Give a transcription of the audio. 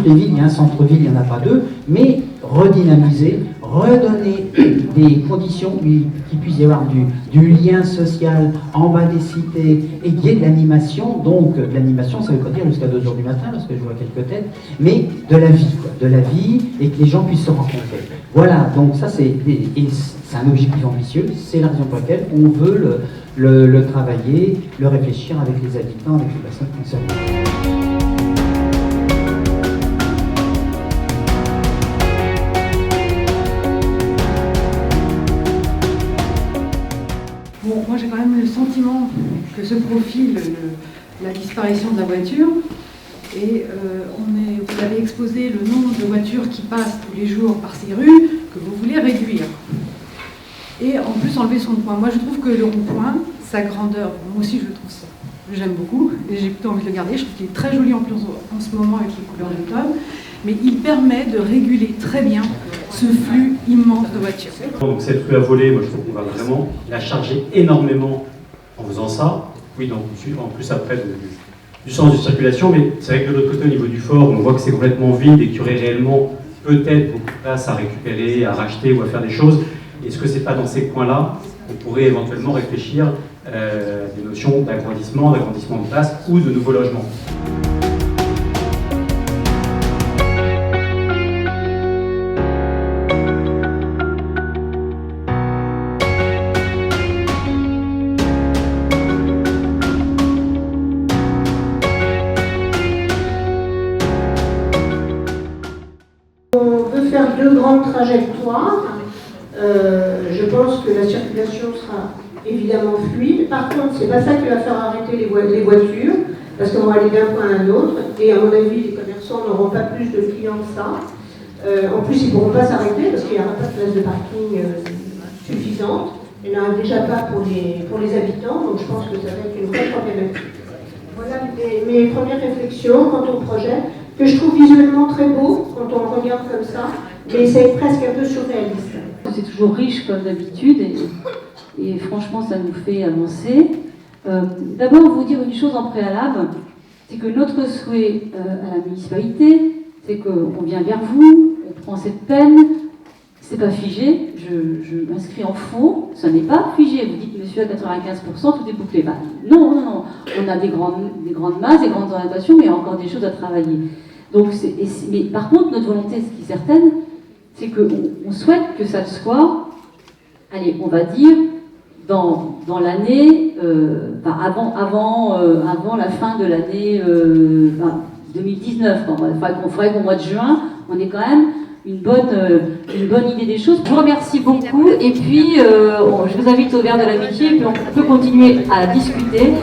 toutes les villes, il y a un centre-ville, il n'y en a pas deux, mais redynamiser, redonner des conditions qui puisse y avoir du lien social en bas des cités et qu'il y ait de l'animation. Donc, de l'animation, ça ne veut pas dire jusqu'à 2h du matin, parce que je vois quelques têtes, mais de la vie, quoi, de la vie, et que les gens puissent se rencontrer. Voilà, donc ça c'est un objectif ambitieux, c'est la raison pour laquelle on veut le travailler, le réfléchir avec les habitants, avec les personnes concernées. Bon, moi j'ai quand même le sentiment que se profile la disparition de la voiture et vous avez exposé le nombre de voitures qui passent tous les jours par ces rues que vous voulez réduire. Et en plus enlever son point. Moi je trouve que le rond-point, sa grandeur, moi aussi je trouve ça, j'aime beaucoup et j'ai plutôt envie de le garder. Je trouve qu'il est très joli en plus en ce moment avec les couleurs d'automne, mais il permet de réguler très bien ce flux immense de voitures. Donc cette rue à voler, moi je trouve qu'on va vraiment la charger énormément en faisant ça. Oui, donc en plus après du sens de circulation, mais c'est vrai que de l'autre côté au niveau du fort, on voit que c'est complètement vide et qu'il y aurait réellement peut-être beaucoup de place à récupérer, à racheter ou à faire des choses. Est-ce que c'est pas dans ces coins-là qu'on pourrait éventuellement réfléchir des notions d'agrandissement de place ou de nouveaux logements? On veut faire 2 grandes trajectoires. Je pense que la circulation sera évidemment fluide. Par contre, c'est pas ça qui va faire arrêter les voitures, parce qu'on va aller d'un point à un autre. Et à mon avis, les commerçants n'auront pas plus de clients que ça. En plus, ils ne pourront pas s'arrêter parce qu'il n'y aura pas de place de parking suffisante. Il n'y en aura déjà pas pour les habitants, donc je pense que ça va être une vraie problématique. Voilà mes premières réflexions quant au projet, que je trouve visuellement très beau quand on le regarde comme ça, mais c'est presque un peu surréaliste. C'est toujours riche comme d'habitude et franchement ça nous fait avancer. D'abord vous dire une chose en préalable, c'est que notre souhait à la municipalité, c'est qu'on vient vers vous, on prend cette peine, c'est pas figé, je m'inscris en faux, ce n'est pas figé. Vous dites monsieur à 95% tout est bouclé. Bah, non, on a des grandes masses, des grandes orientations, mais il y a encore des choses à travailler. Donc, mais par contre notre volonté, ce qui est certaine, c'est qu'on souhaite que ça soit, allez, on va dire, dans l'année, avant la fin de l'année 2019. Il faudrait qu'au mois de juin, on ait quand même une bonne idée des choses. Je vous remercie beaucoup et puis je vous invite au verre de l'amitié et puis on peut continuer à discuter.